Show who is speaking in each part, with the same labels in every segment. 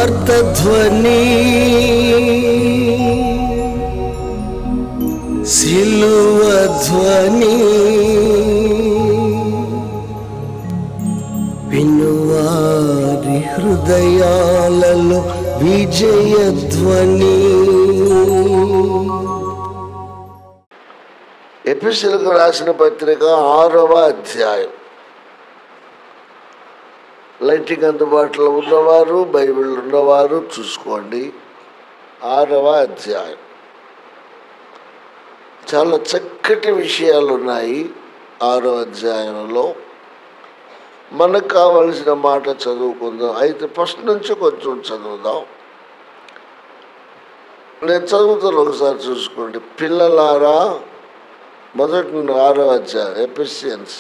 Speaker 1: సువార్త ధ్వని సిలువ ధ్వని వినువారి హృదయాలలో విజయ ధ్వని.
Speaker 2: ఎఫెసీయులకు రాసిన పత్రిక 6వ అధ్యాయం. లైటింగ్ అందుబాటులో ఉన్నవారు, బైబిల్ ఉన్నవారు చూసుకోండి. 6వ అధ్యాయం. చాలా చక్కటి విషయాలు ఉన్నాయి 6వ అధ్యాయంలో. మనకు కావలసిన మాట చదువుకుందాం. అయితే ఫస్ట్ నుంచి కొంచెం చదువుదాం. నేను చదువుతాను, ఒకసారి చూసుకోండి. పిల్లలారా, మొదటి 6వ అధ్యాయం ఎఫెసియన్స్.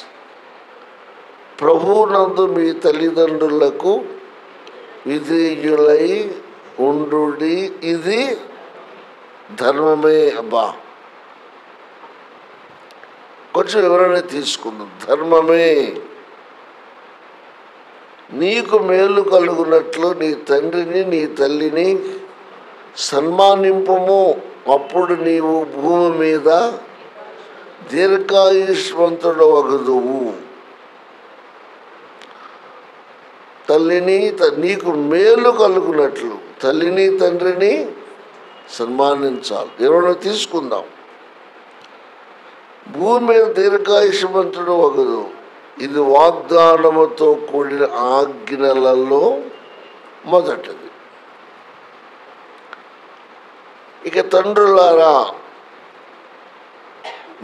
Speaker 2: ప్రభువునందు మీ తల్లిదండ్రులకు విధేయులై ఉండుడి, ఇది ధర్మమే. అబ్బా, కొంచెం వివరణ తీసుకుందాం. ధర్మమే. నీకు మేలు కలుగునట్లు నీ తండ్రిని నీ తల్లిని సన్మానింపుము, అప్పుడు నీవు భూమి మీద దీర్ఘాయుష్మంతుడు వగదువు. తల్లిని నీకు మేలు కలుగునట్లు తల్లిని తండ్రిని సన్మానించాలి. ఎవరైనా తీసుకుందాం. భూమి మీద దీర్ఘాయుష్మంతుడు వగదు. ఇది వాగ్దానముతో కూడిన ఆజ్ఞలలో మొదటిది. ఇక తండ్రులారా,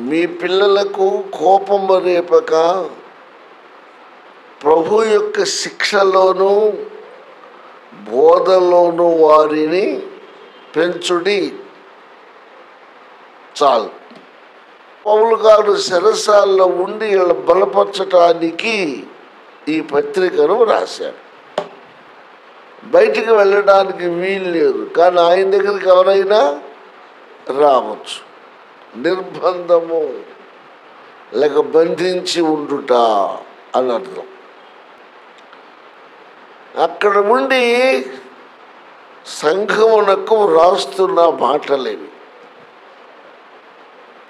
Speaker 2: మీ పిల్లలకు కోపము రేపక ప్రభు యొక్క శిక్షలోను బోధలోను వారిని పెంచుడి. చాలు. పౌలు గారు చెరసాల్లో ఉండి వీళ్ళ బలపరచటానికి ఈ పత్రికను రాశాడు. బయటికి వెళ్ళడానికి వీలు లేదు, కానీ ఆయన దగ్గరికి ఎవరైనా రావచ్చు. నిర్బంధము లేక బంధించి ఉండుట అని అర్థం. అక్కడ ఉండి సంఘమునకు రాస్తున్న మాటలేవి.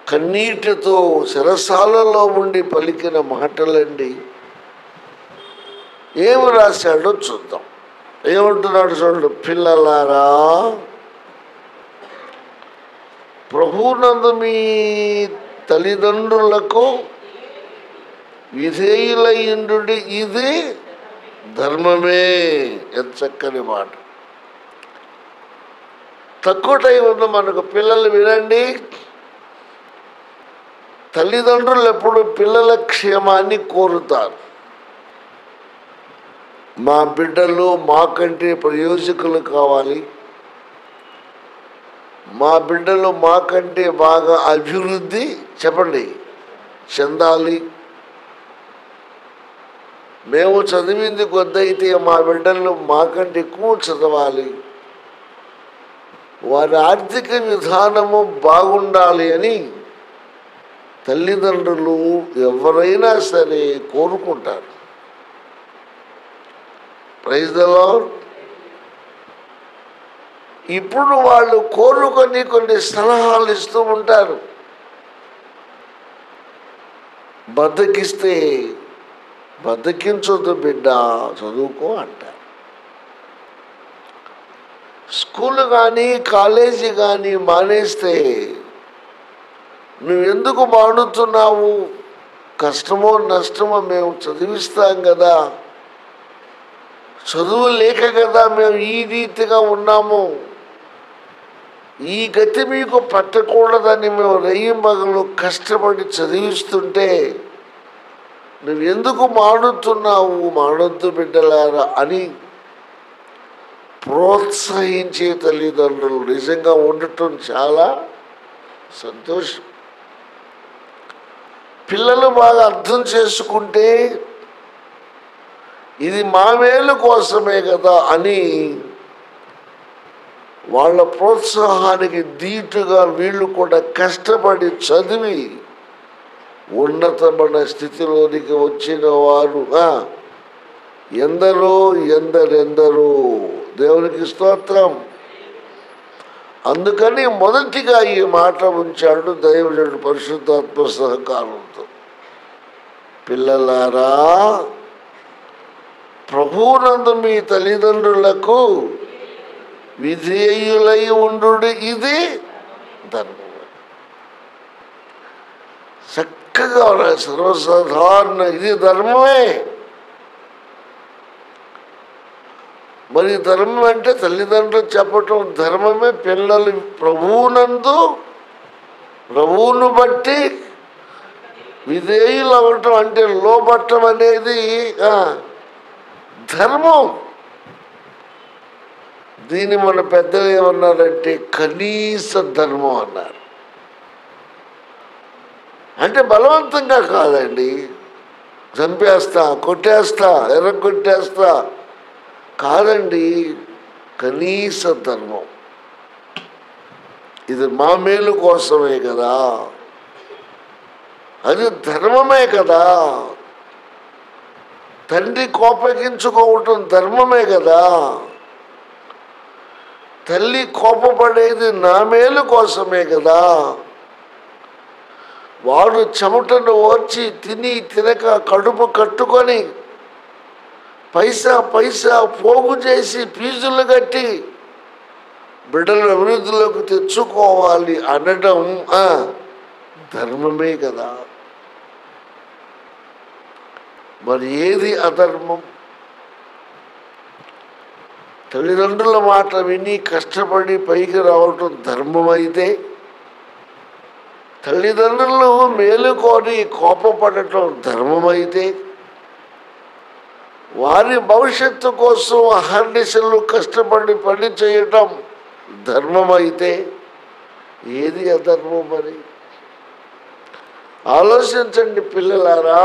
Speaker 2: కన్నీటితో చెరసాలలో ఉండి పలికిన మాటలండి. ఏమి రాశాడో చూద్దాం. ఏమంటున్నాడు చూడండి. పిల్లలారా, ప్రభువునందు మీ తల్లిదండ్రులకు విధేయులయ్యుండుడి, ఇది ధర్మమే. ఎంత చక్కని మాట. తక్కువ టైం ఉంది మనకు. పిల్లలు వినండి. తల్లిదండ్రులు ఎప్పుడు పిల్లల క్షేమాన్ని కోరుతారు. మా బిడ్డలు మాకంటే ప్రయోజకులు కావాలి, మా బిడ్డలు మాకంటే బాగా అభివృద్ధి చెందాలి, మేము చదివింది కొద్దయితే మా బిడ్డలు మాకంటే ఎక్కువ చదవాలి, వారి ఆర్థిక విధానము బాగుండాలి అని తల్లిదండ్రులు ఎవరైనా సరే కోరుకుంటారు. Praise the Lord. ఇప్పుడు వాళ్ళు కోరుకొని కొన్ని సలహాలు ఇస్తూ ఉంటారు. బద్దకిస్తే బద్దకించొద్దు బిడ్డ, చదువుకో అంటారు. స్కూల్ కానీ కాలేజీ కానీ మానేస్తే నువ్వెందుకు మానుతున్నావు, కష్టమో నష్టమో మేము చదివిస్తాం కదా, చదువు లేక కదా మేము ఈ రీతిగా ఉన్నాము, ఈ గతి మీకు పట్టకూడదని మేము రెయ్యింబగలు కష్టపడి చదివిస్తుంటే నువ్వెందుకు మానుతున్నావు, మానొద్దు బిడ్డలారా అని ప్రోత్సహించే తల్లిదండ్రులు నిజంగా ఉండటం చాలా సంతోషం. పిల్లలు బాగా అర్థం చేసుకుంటే ఇది మా మేలు కోసమే కదా అని వాళ్ళ ప్రోత్సాహానికి దీటుగా వీళ్ళు కూడా కష్టపడి చదివి ఉన్నతమైన స్థితిలోనికి వచ్చిన వారు ఎందరో దేవునికి స్తోత్రం. అందుకని మొదటిగా ఈ మాట ఉంచాడు దైవజనుడు పరిశుద్ధాత్మ సహకారంతో. పిల్లలారా, ప్రభువునందు మీ తల్లిదండ్రులకు విధేయులై ఉండు, ఇది ధర్మం. చక్కగా సర్వసాధారణ ఇది ధర్మమే. మరి ధర్మం అంటే తల్లిదండ్రులు చెప్పటం ధర్మమే. పిల్లలు ప్రభువును బట్టి విధేయులు అవ్వటం అంటే లోబట్టం అనేది ధర్మం. దీన్ని మన పెద్దలు ఏమన్నారంటే కనీస ధర్మం అన్నారు. అంటే బలవంతంగా కాదండి, చంపేస్తా, కొట్టేస్తా, ఎర్రగొట్టేస్తా కాదండి, కనీస ధర్మం. ఇది మా మేలు కోసమే కదా, అది ధర్మమే కదా. తండ్రి కోపగించుకోవటం ధర్మమే కదా. తల్లి కోపపడేది నా మేలు కోసమే కదా. వాడు చెమటను ఓర్చి తిని తినక కడుపు కట్టుకొని పైసా పోగు చేసి ఫీజులు కట్టి బిడ్డలను అభివృద్ధిలోకి తెచ్చుకోవాలి అనడం ధర్మమే కదా. మరి ఏది అధర్మం? తల్లిదండ్రుల మాట విని కష్టపడి పైకి రావటం ధర్మం అయితే, తల్లిదండ్రులు మేలుకొని కోపపడటం ధర్మమైతే, వారి భవిష్యత్తు కోసం అహర్నిశలు కష్టపడి పని చేయటం ధర్మమైతే, ఏది అధర్మం? మరి ఆలోచించండి పిల్లలారా.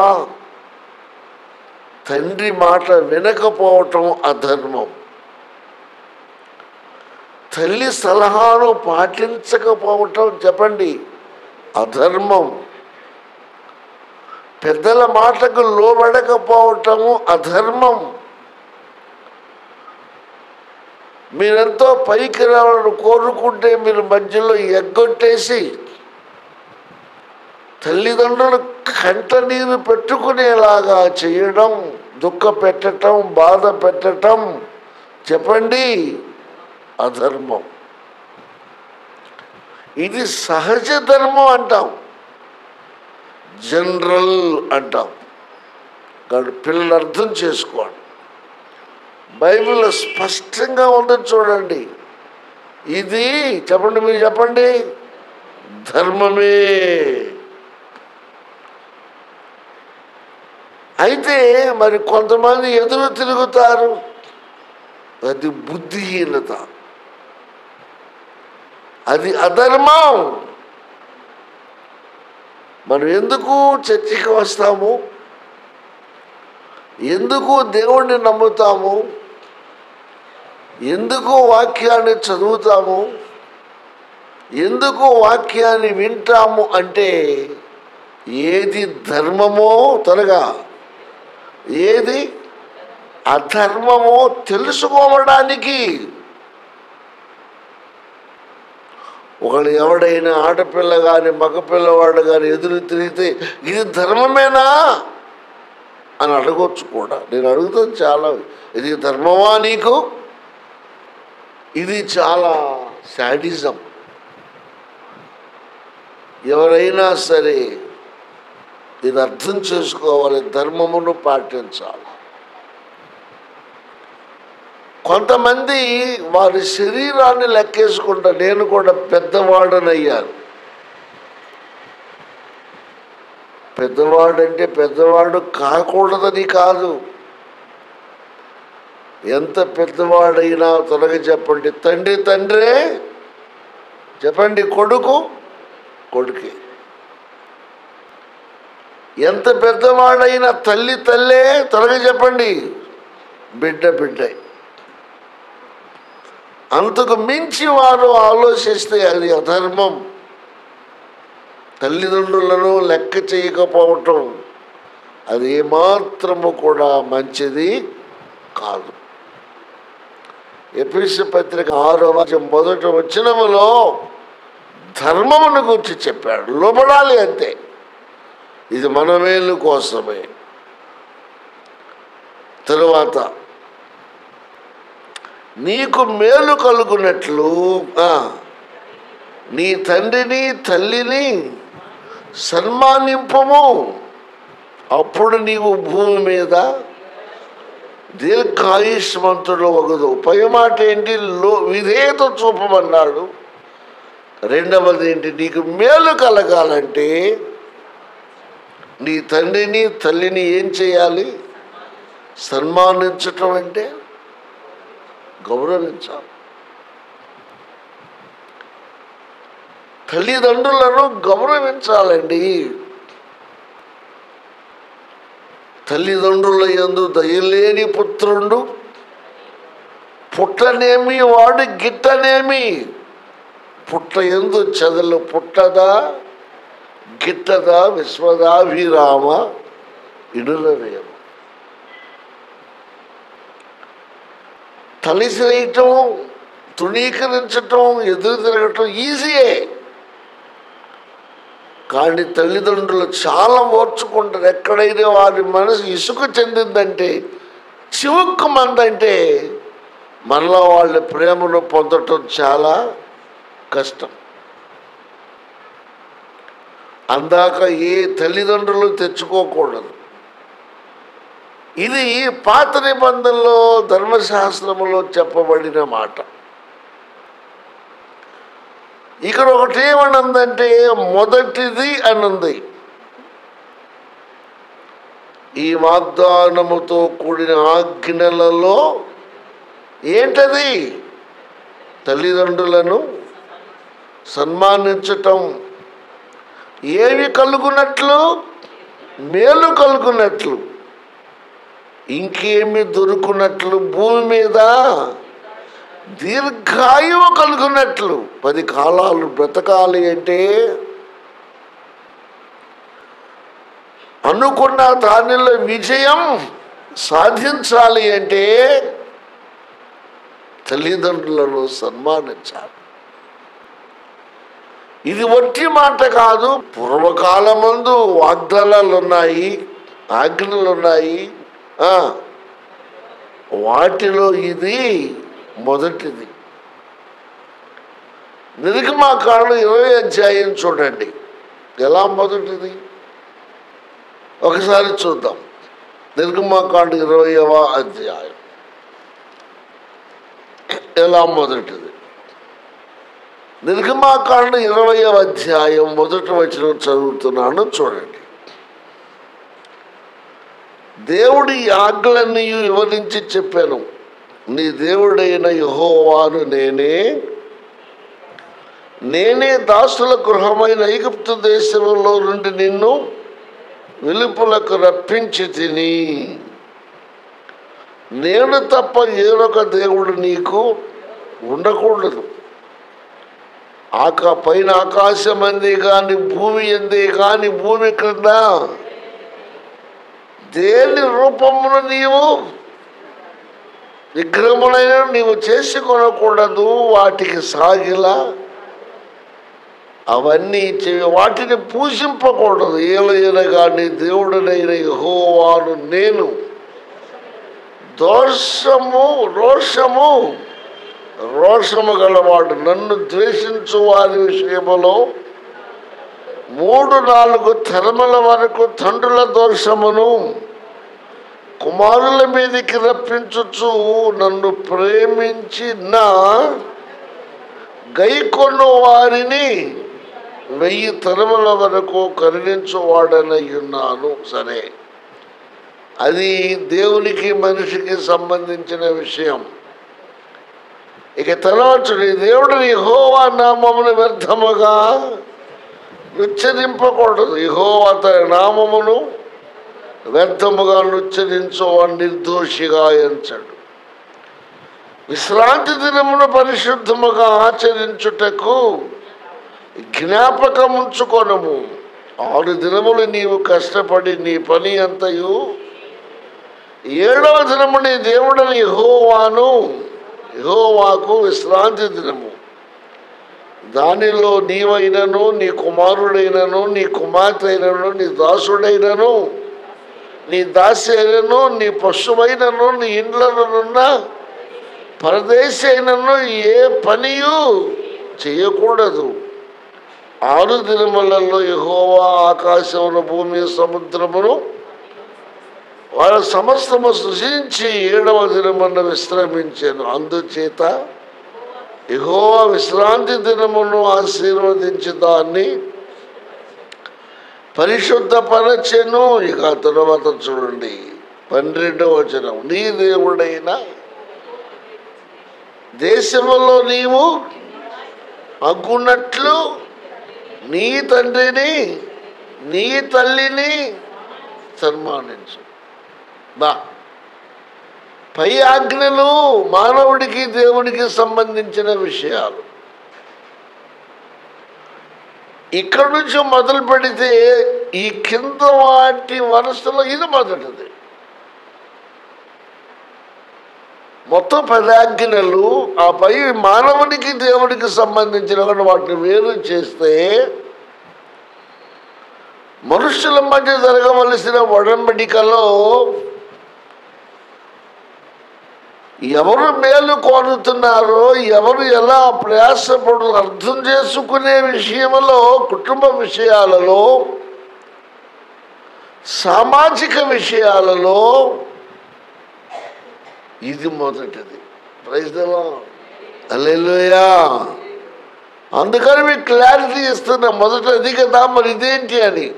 Speaker 2: తండ్రి మాట వినకపోవటం అధర్మం. తల్లి సలహాను పాటించకపోవటం చెప్పండి అధర్మం. పెద్దల మాటకు లోబడకపోవటము అధర్మం. మీరెంతో పైకి రావాలని కోరుకుంటే మీరు మధ్యలో ఎగ్గొట్టేసి తల్లిదండ్రులు కంట నీరు పెట్టుకునేలాగా చేయడం, దుఃఖ పెట్టడం, బాధ పెట్టడం చెప్పండి అధర్మం. ఇది సహజ ధర్మం అంటాం, జనరల్ అంటాం. కాబట్టి పిల్లలు అర్థం చేసుకోండి. బైబిల్లో స్పష్టంగా ఉందని చూడండి. ఇది చెప్పండి, మీరు చెప్పండి, ధర్మమే. అయితే మరి కొంతమంది ఎదురు తిరుగుతారు, అది బుద్ధిహీనత, అది అధర్మం. మనం ఎందుకు చర్చికి వస్తాము? ఎందుకు దేవుణ్ణి నమ్ముతాము? ఎందుకు వాక్యాన్ని చదువుతాము? ఎందుకు వాక్యాన్ని వింటాము అంటే ఏది ధర్మమో త్వరగా, ఏది అధర్మమో తెలుసుకోవడానికి. ఒకళ్ళు ఎవడైనా ఆడపిల్ల కానీ మగపిల్లవాడు కానీ ఎదురు తిరిగితే ఇది ధర్మమేనా అని అడగొచ్చు కూడా. నేను అడుగుతాను చాలా, ఇది ధర్మమా నీకు? ఇది చాలా శాడిజం. ఎవరైనా సరే ఇది అర్థం చేసుకోవాలి, ధర్మమును పాటించాలి. కొంతమంది వారి శరీరాన్ని లెక్కేసుకుంటా, నేను కూడా పెద్దవాడనయ్యాను. పెద్దవాడంటే పెద్దవాడు కాకూడదని కాదు. ఎంత పెద్దవాడైనా త్వరగా చెప్పండి, తండ్రి తండ్రే, చెప్పండి కొడుకు కొడుకే. ఎంత పెద్దవాడైనా తల్లి తల్లే, త్వరగా చెప్పండి బిడ్డ బిడ్డే. అంతకు మించి వారు ఆలోచిస్తే అది అధర్మం. తల్లిదండ్రులను లెక్క చేయకపోవటం అది ఏమాత్రము కూడా మంచిది కాదు. ఎఫెసీ పత్రిక 6వ అధ్యాయం 1వ వచనములో ధర్మమును గురించి చెప్పాడు. లోబడాలి అంతే, ఇది మన మేలు కోసమే. తరువాత నీకు మేలు కలుగునట్లు నీ తండ్రిని తల్లిని సన్మానింపము, అప్పుడు నీవు భూమి మీద దీర్ఘాయుష్మంతుడు వగదు. పై మాట ఏంటి? విధేయత చూపమన్నాడు. రెండవది ఏంటి? నీకు మేలు కలగాలంటే నీ తండ్రిని తల్లిని ఏం చేయాలి? సన్మానించటం అంటే గౌరవించాలి. తల్లిదండ్రులను గౌరవించాలండి. తల్లిదండ్రుల యందు దయలేని పుత్రుండు పుట్టనేమి వాడు గిట్టనేమి. పుట్ట యందు చెదలు పుట్టదా గిట్టదా విశ్వదాభిరామ ఇడులవేమ. తలిసిరేయటం, తృణీకరించటం, ఎదురు తిరగటం ఈజీయే. కానీ తల్లిదండ్రులు చాలా ఓర్చుకుంటారు. ఎక్కడైనా వారి మనసు ఇసుక చెందిందంటే, చివుక్కుమందంటే మనలో వాళ్ళ ప్రేమను పొందటం చాలా కష్టం. అందాక ఏ తల్లిదండ్రులు తెచ్చుకోకూడదు. ఇది పాత నిబంధనలో ధర్మశాస్త్రములో చెప్పబడిన మాట. ఇక్కడ ఒకటేమనుందంటే మొదటిది అనుంది. ఈ వాగ్దానముతో కూడిన ఆజ్ఞలలో ఏంటది? తల్లిదండ్రులను సన్మానించటం. ఏవి కలుగునట్లు? మేలు కలుగునట్లు, ఇంకేమి దొరుకునట్లు, భూమి మీద దీర్ఘాయువు కలుగునట్లు. 10 కాలాలు బ్రతకాలి అంటే, అనుకున్న దానిలో విజయం సాధించాలి అంటే తల్లిదండ్రులను సన్మానించాలి. ఇది ఒట్టి మాట కాదు. పూర్వకాలమందు వాగ్దానాలు ఉన్నాయి, ఆజ్ఞలు ఉన్నాయి. వాటిలో ఇది మొదటిది. నిర్గమాకాండం 20వ అధ్యాయం చూడండి. ఎలా మొదటిది ఒకసారి చూద్దాం. నిర్గమాకాండం 20వ అధ్యాయం ఎలా మొదటిది? నిర్గమాకాండం 20వ అధ్యాయం 1వ వచనం చదువుతున్నాను, చూడండి. దేవుడి ఆజ్ఞలన్నీ వివరించి చెప్పాను. నీ దేవుడైన యెహోవాను నేనే దాసుల గృహమైన ఐగుప్తు దేశంలో నుండి నిన్ను వెలుపలకు రప్పించి తిని, నేను తప్ప ఏరొక దేవుడు నీకు ఉండకూడదు. పైన ఆకాశం అందే కానీ భూమి అందే కానీ భూమి క్రింద దేని రూపమును నీవు విగ్రహములైన నీవు చేసుకొనకూడదు. వాటికి సాగిలా అవన్నీ వాటిని పూజింపకూడదు. ఏలైనగా నీ దేవుడనైన యెహోవాను నేను రోషము గలవాడు. నన్ను ద్వేషించు వారి విషయములో 3-4 తరముల వరకు తండ్రుల దోషమును కుమారుల మీదకి రప్పించుచు, నన్ను ప్రేమించి నా గైకొను వారిని 1000 తరముల వరకు కరుణించువాడనై ఉన్నాను. సరే, అది దేవునికి మనిషికి సంబంధించిన విషయం. ఇక తర్వాత దేవుడు యెహోవా నామమును వ్యర్థముగా ఉచ్చరింపకూడదు. యెహోవా తన నామమును వ్యర్థముగా ఉచ్చరించువాడు నిర్దోషిగా ఎంచడు. విశ్రాంతి దినమును పరిశుద్ధముగా ఆచరించుటకు జ్ఞాపకముంచుకొనుము. 6 దినములు నీవు కష్టపడి నీ పని అంతయు 7వ దినము నీ దేవుడని యెహోవాను యెహోవాకు విశ్రాంతి దినము. దానిలో నీవైనను, నీ కుమారుడైనను, నీ కుమార్తె అయినను, నీ దాసుడైనను, నీ దాసి అయినను, నీ పశువైనను, నీ ఇండ్లనున్న పరదేశి అయినను ఏ పనియు చేయకూడదు. 6 దినములలో యెహోవా ఆకాశమును, భూమి, సముద్రమును వాళ్ళ సమస్తము సృజించి 7వ దినమున విశ్రమించాను. అందుచేత యెహోవా విశ్రాంతి దినమును ఆశీర్వదించి దాన్ని పరిశుద్ధపరచెను. ఇక తర్వాత చూడండి 12వ వచనం. నీ దేవుడైన దేశములో నీవు అగ్గున్నట్లు నీ తండ్రిని నీ తల్లిని సన్మానించు. పై ఆజ్ఞలు మానవుడికి దేవునికి సంబంధించిన విషయాలు. ఇక్కడ నుంచి మొదలు పెడితే ఈ కింద వాటి వరుసలో ఇది మొదటిది. మొత్తం 10 ఆజ్ఞలు. ఆ పై మానవునికి దేవునికి సంబంధించిన వాటిని వేరు చేస్తే మనుషుల మధ్య జరగవలసిన ఒడంబడికలో ఎవరు మేలు కోరుతున్నారో, ఎవరు ఎలా ప్రయాసపడు అర్థం చేసుకునే విషయంలో, కుటుంబ విషయాలలో, సామాజిక విషయాలలో ఇది మొదటిది. Praise the lord. హల్లెలూయా. అందుకని మీకు క్లారిటీ ఇస్తున్నా. మొదట అది కదా, మరి ఇదేంటి అని.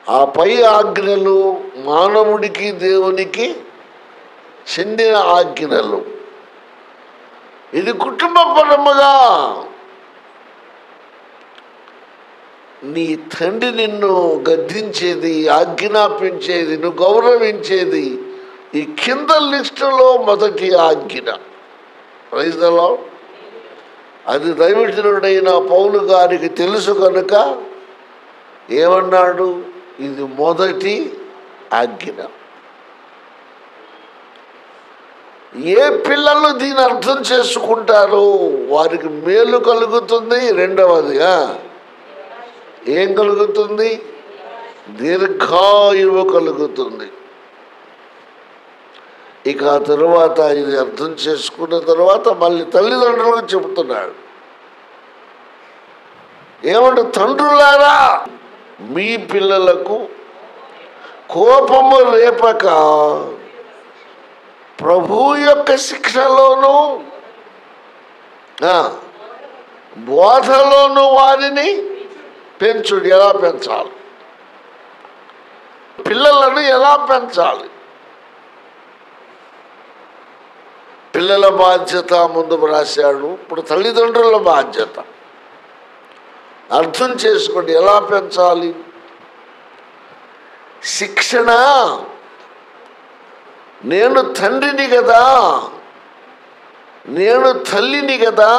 Speaker 2: ఆ పై ఆజ్ఞలు మానవుడికి దేవునికి చెందిన ఆజ్ఞలు. ఇది కుటుంబపరముగా నీ తండ్రి నిన్ను గద్దించేది, ఆజ్ఞాపించేది, నువ్వు గౌరవించేది ఈ కింద లిస్టులో మొదటి ఆజ్ఞ. Praise the Lord. అది దైవజనుడైన పౌలు గారికి తెలుసు కనుక ఏమన్నాడు? ఇది మొదటి ఆజ్ఞ. ఏ పిల్లలు దీన్ని అర్థం చేసుకుంటారో వారికి మేలు కలుగుతుంది. రెండవదిగా ఏం కలుగుతుంది? దీర్ఘాయువు కలుగుతుంది. ఇక ఆ తరువాత ఇది అర్థం చేసుకున్న తర్వాత మళ్ళీ తల్లిదండ్రులకు చెబుతున్నాడు. ఏమంటే, తండ్రులారా మీ పిల్లలకు కోపము రేపక ప్రభు యొక్క శిక్షలోను బోధలోను వారిని పెంచుడు. ఎలా పెంచాలి? పిల్లలను ఎలా పెంచాలి? పిల్లల బాధ్యత ముందు రాశాడు. ఇప్పుడు తల్లిదండ్రుల బాధ్యత అర్థం చేసుకోండి. ఎలా పెంచాలి? శిక్షణ. నేను తండ్రిని కదా, నేను తల్లిని కదా,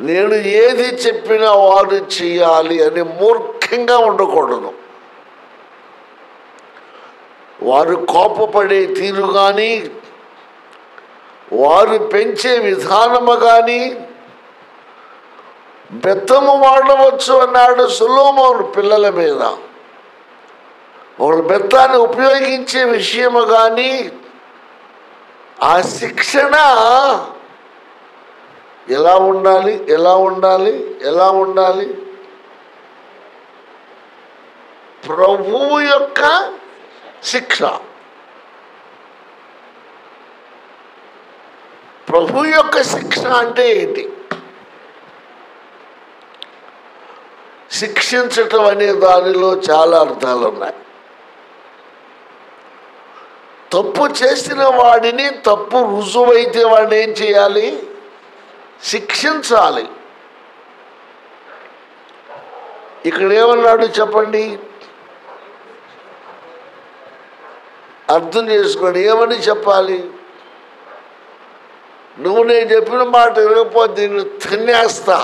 Speaker 2: నేను ఏది చెప్పినా వాడు చెయ్యాలి అని మూర్ఖంగా ఉండకూడదు. వారు కోపపడే తీరు కానీ, వారు పెంచే విధానము కానీ, బెత్తము వాడవచ్చు అన్నాడు సొలొమోను పిల్లల మీద. వాళ్ళు బెత్తాన్ని ఉపయోగించే విషయము కానీ, ఆ శిక్షణ ఎలా ఉండాలి? ఎలా ఉండాలి? ఎలా ఉండాలి? ప్రభువు యొక్క శిక్ష. ప్రభు యొక్క శిక్ష అంటే ఏంటి? శిక్షించటం అనే దానిలో చాలా అర్థాలు ఉన్నాయి. తప్పు చేసిన వాడిని, తప్పు రుజువైతే వాడిని ఏం చేయాలి? శిక్షించాలి. ఇక్కడ ఏమన్నాడు చెప్పండి, అర్థం చేసుకోండి. ఏమని చెప్పాలి? నువ్వు నేను చెప్పిన మాట వినకపోతే నిన్ను తన్నేస్తా,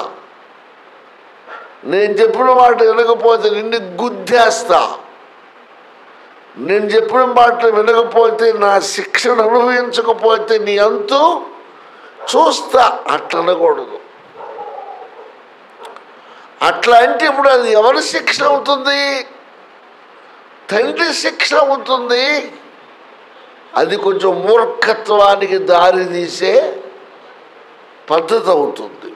Speaker 2: నేను చెప్పిన మాట వినకపోతే నిన్ను గుద్దేస్తా, నేను చెప్పిన మాటలు వినకపోతే, నా శిక్షను అనుభవించకపోతే నీ అంతు చూస్తా అట్లా అనకూడదు. అట్లా అంటే ఇప్పుడు అది ఎవరి శిక్ష అవుతుంది? తండ్రి శిక్ష అవుతుంది. అది కొంచెం మూర్ఖత్వానికి దారి తీసే పద్ధతి అవుతుంది.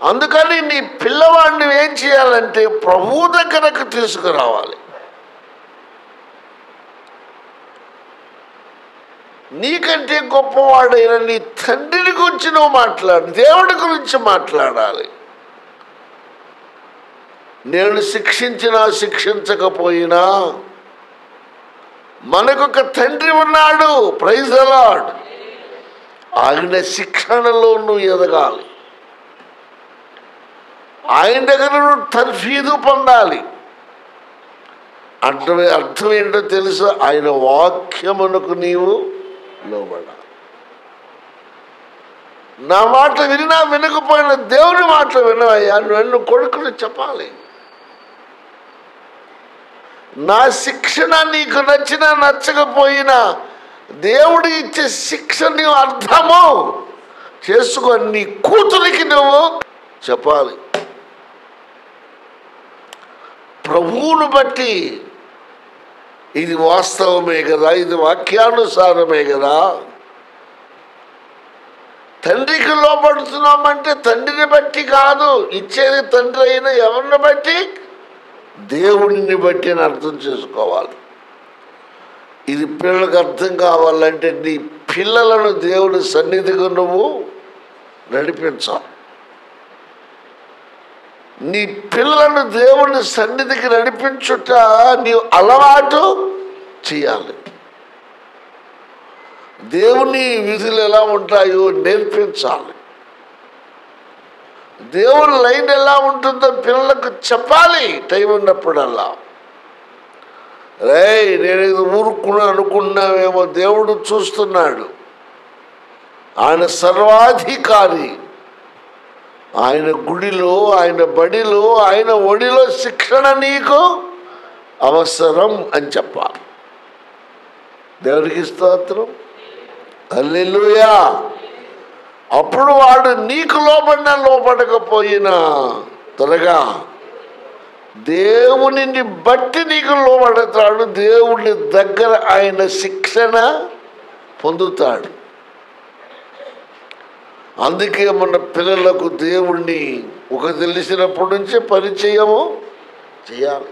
Speaker 2: అందుకని నీ పిల్లవాడిని ఏం చేయాలంటే ప్రభువు దగ్గరకు తీసుకురావాలి. నీకంటే గొప్పవాడైన నీ తండ్రిని గురించి నువ్వు మాట్లాడు, దేవుడి గురించి మాట్లాడాలి. నేను శిక్షించినా శిక్షించకపోయినా మనకొక తండ్రి ఉన్నాడు. Praise the Lord. ఆయన శిక్షణలో నువ్వు ఎదగాలి. ఆయన దగ్గర నువ్వు తర్ఫీదు పొందాలి. అర్థం ఏంటో తెలుసు? ఆయన వాక్యమునకు నీవు లోబడాలి. నా మాట వినినా వినకపోయినా దేవుని మాటలు వినవయ్యా, నువ్వు కొడుకుని చెప్పాలి. నా శిక్షణ నీకు నచ్చినా నచ్చకపోయినా దేవుడు ఇచ్చే శిక్ష నీవు అర్థము చేసుకొని నీ కూతురికి నువ్వు చెప్పాలి. ప్రభువును బట్టి ఇది వాస్తవమే కదా, ఇది వాక్యానుసారమే కదా. తండ్రికి లోపడుతున్నామంటే తండ్రిని బట్టి కాదు, ఇచ్చేది తండ్రి అయిన ఎవరిని బట్టి? దేవుడిని బట్టి అని అర్థం చేసుకోవాలి. ఇది పిల్లలకు అర్థం కావాలంటే నీ పిల్లలను దేవుడి సన్నిధిగా నువ్వు నడిపించాలి. నీ పిల్లలను దేవుని సన్నిధికి నడిపించుట నీవు అలవాటు చేయాలి. దేవుని విధులు ఎలా ఉంటాయో నేర్పించాలి. దేవుని లైన్ ఎలా ఉంటుందో పిల్లలకు చెప్పాలి టైం ఉన్నప్పుడల్లా. నేను ఇది ఊరుకున్నా అనుకున్నావేమో, దేవుడు చూస్తున్నాడు. ఆయన సర్వాధికారి. ఆయన గుడిలో, ఆయన బడిలో, ఆయన ఒడిలో శిక్షణ నీకు అవసరం అని చెప్పాలి. దేవునికి స్తోత్రం. హల్లెలూయా. అప్పుడు వాడు నీకు లోబడినా లోపడకపోయినా త్వరగా దేవునిని బట్టి నీకు లోబడతాడు. దేవుని దగ్గర ఆయన శిక్షణ పొందుతాడు. అందుకే మన పిల్లలకు దేవుణ్ణి ఒక తెలిసినప్పటి నుంచే పరిచయము చేయాలి.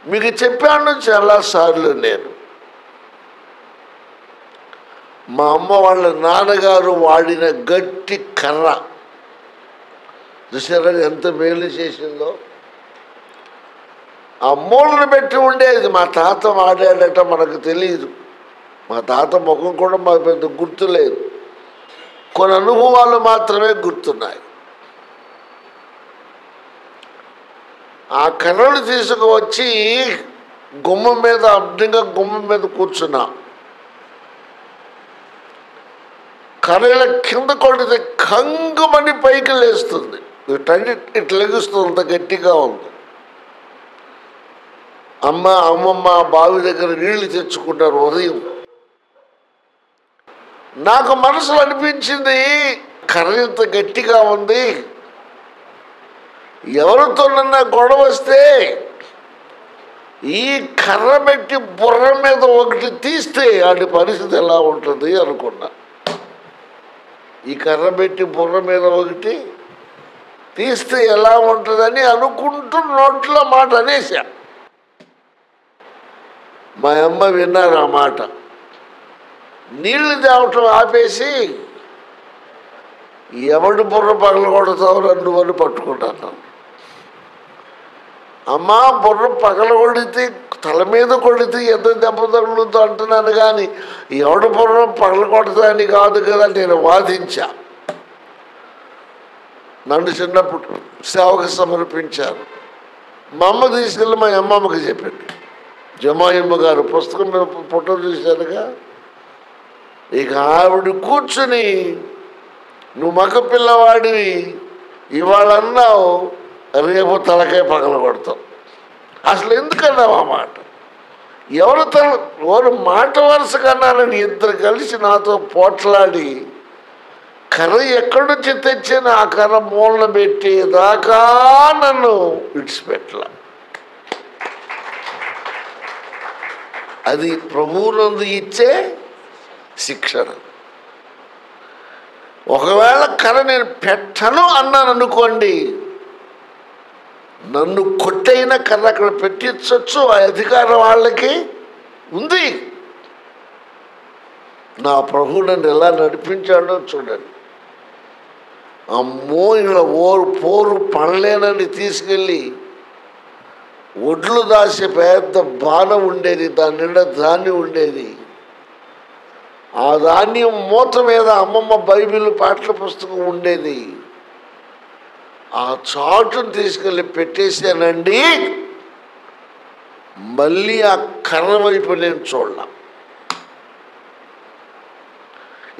Speaker 2: మీకు చెప్పాను చాలాసార్లు. నేను మా అమ్మ వాళ్ళ నాన్నగారు వాడిన గట్టి కర్ర చూసారా ఎంత మేలు చేసిందో. ఆ మూలను పెట్టి ఉండేది. మా తాత వాడాడట, మనకు తెలియదు. మా తాత ముఖం కూడా మాకు పెద్ద గుర్తులేదు. కొన్ని అనుభవాలు మాత్రమే గుర్తున్నాయి. ఆ కర్రలు తీసుకువచ్చి గుమ్మం మీద, అడ్డంగా గుమ్మం మీద కూర్చున్నా. కర్రల కింద కొడితే కంగుమని పైకి లేస్తుంది. ఇట్లా లెగుస్తుంది, అంత గట్టిగా ఉంది. అమ్మమ్మ బావి దగ్గర నీళ్లు తెచ్చుకుంటారు ఉదయం. నాకు మనసులో అనిపించింది, కర్ర ఇంత గట్టిగా ఉంది, ఎవరితోనన్నా గొడవ వస్తే ఈ కర్ర పెట్టి బుర్ర మీద ఒకటి తీస్తే వాటి పరిస్థితి ఎలా ఉంటుంది అనుకున్నా. ఈ కర్ర పెట్టి బుర్ర మీద ఒకటి తీస్తే ఎలా ఉంటుందని అనుకుంటూ నోట్లో మాట అనేసా. మా అమ్మ విన్నారు ఆ మాట. నీళ్లు తేవటం ఆపేసి, ఎవడి బుర్ర పగల కొడతావు నన్ను అని పట్టుకుంటాను. అమ్మా, బుర్ర పగల కొడితే, తల మీద కొడితే ఎంత దెబ్బ తగులుతో అంటున్నాను, కానీ ఎవడి బుర్ర పగల కొడతా అని కాదు కదా నేను వాదించా. నన్ను చిన్నప్పుడు సేవకు సమర్పించారు. మా అమ్మ తీసుకెళ్ళి మా అమ్మమ్మకి చెప్పింది. జమాయమ్మ గారు పుస్తకం మీద ఫోటో చూశారుగా. ఇక ఆవిడ కూర్చుని, నువ్వు మగ పిల్లవాడివి, ఇవాళ అన్నావు, రేపు తలకాయ పగల కొడతావు. అసలు ఎందుకన్నావు ఆ మాట? ఎవరు మాట వరుస కన్నారని ఇద్దరు కలిసి నాతో పోట్లాడి కర్ర ఎక్కడి నుంచి తెచ్చిన ఆ కర్ర మూలన పెట్టేదాకా నన్ను విడిచిపెట్టల. అది ప్రభువునందు ఇచ్చే శిక్షణ. ఒకవేళ కర్ర నేను పెట్టను అన్నాను అనుకోండి, నన్ను కొట్టైన కర్ర అక్కడ పెట్టించవచ్చు. ఆ అధికారం వాళ్ళకి ఉంది. నా ప్రభువు నన్ను ఎలా నడిపించాడో చూడండి. అమ్మో, ఇలా పోరు పనలేనని తీసుకెళ్ళి ఒడ్లు దాసే పెద్ద బాణం ఉండేది, దాని నిండా ధాన్యం ఉండేది. ఆ ధాన్యం మూత మీద అమ్మమ్మ బైబిల్ పాటల పుస్తకం ఉండేది. ఆ చాటును తీసుకెళ్ళి పెట్టేసానండి. మళ్ళీ ఆ కర్ర వైపు నేను చూడలా.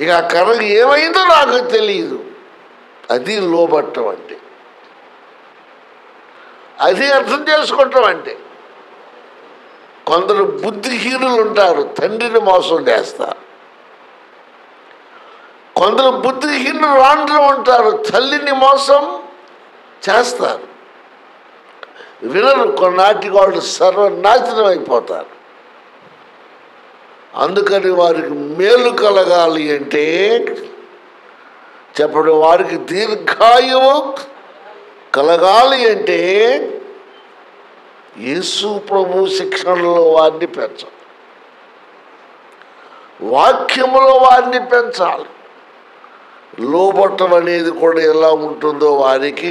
Speaker 2: ఇక ఆ కర్ర ఏమైందో నాకు తెలియదు. అది లోబట్టం అంటే, అది అర్థం చేసుకుంటాం అంటే. కొందరు బుద్ధిహీనులు ఉంటారు, తండ్రిని మోసం చేస్తారు. కొందరు బుద్ధిహీనులు రాండ్రు ఉంటారు, తల్లిని మోసం చేస్తారు. వినరు, కొన్నాటికి వాళ్ళు సర్వనాశనం అయిపోతారు. అందుకని వారికి మేలు కలగాలి అంటే చెప్పడు, వారికి దీర్ఘాయువు కలగాలి అంటే యేసు ప్రభు శిక్షణలో వారిని పెంచాలి, వాక్యములో వారిని పెంచాలి. లోబట్టం అనేది కూడా ఎలా ఉంటుందో వారికి,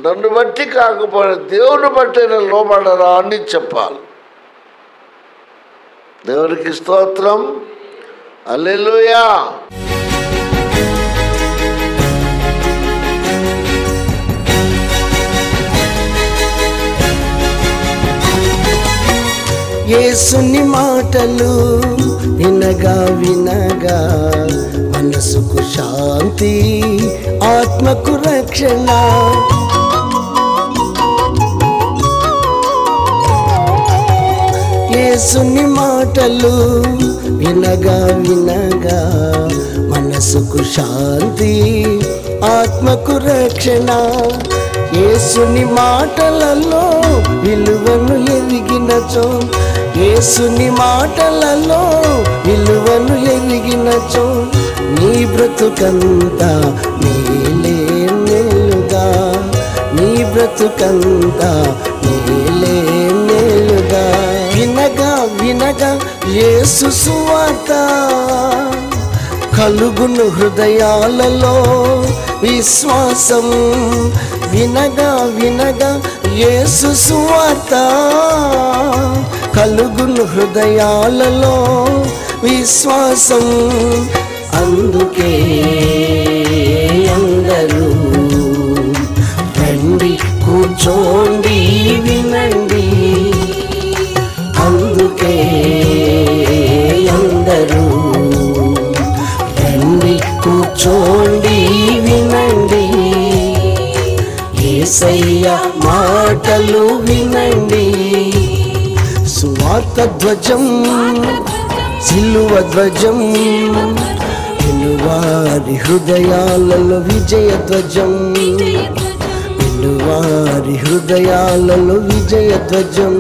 Speaker 2: నన్ను బట్టి కాకపోయినా దేవుని బట్టి నేను లోబడరా అని చెప్పాలి. దేవునికి స్తోత్రం, హల్లెలూయా.
Speaker 1: యేసుని మాటలు వినగా వినగా మనసుకు శాంతి, ఆత్మకు రక్షణ. యేసుని మాటలు వినగా వినగా మనసుకు శాంతి, ఆత్మకు రక్షణ. యేసుని మాటలలో విలువను ఎరిగినచో, యేసుని మాటలలో విలువను ఎరిగినచో నీ బ్రతుకంతా మేలే మేలుగా, నీ బ్రతుకంతా మేలే మేలుగా. వినగా వినగా యేసు సువార్త కలుగును హృదయాలలో విశ్వాసం. వినగా వినగా యేసు సువార్త కలుగును హృదయాలలో విశ్వాసం. అందుకే అందరూ రండి, కూర్చోండి, వినండి. అందుకే అందరూ రండి, కూర్చోండి, వినండి. యేసయ్య మాటలు వినండి. సువార్త ధ్వజం, సిలువ ధ్వజం, వినువారి హృదయాలలో విజయ ధ్వజం, వినువారి హృదయాలలో విజయ ధ్వజం.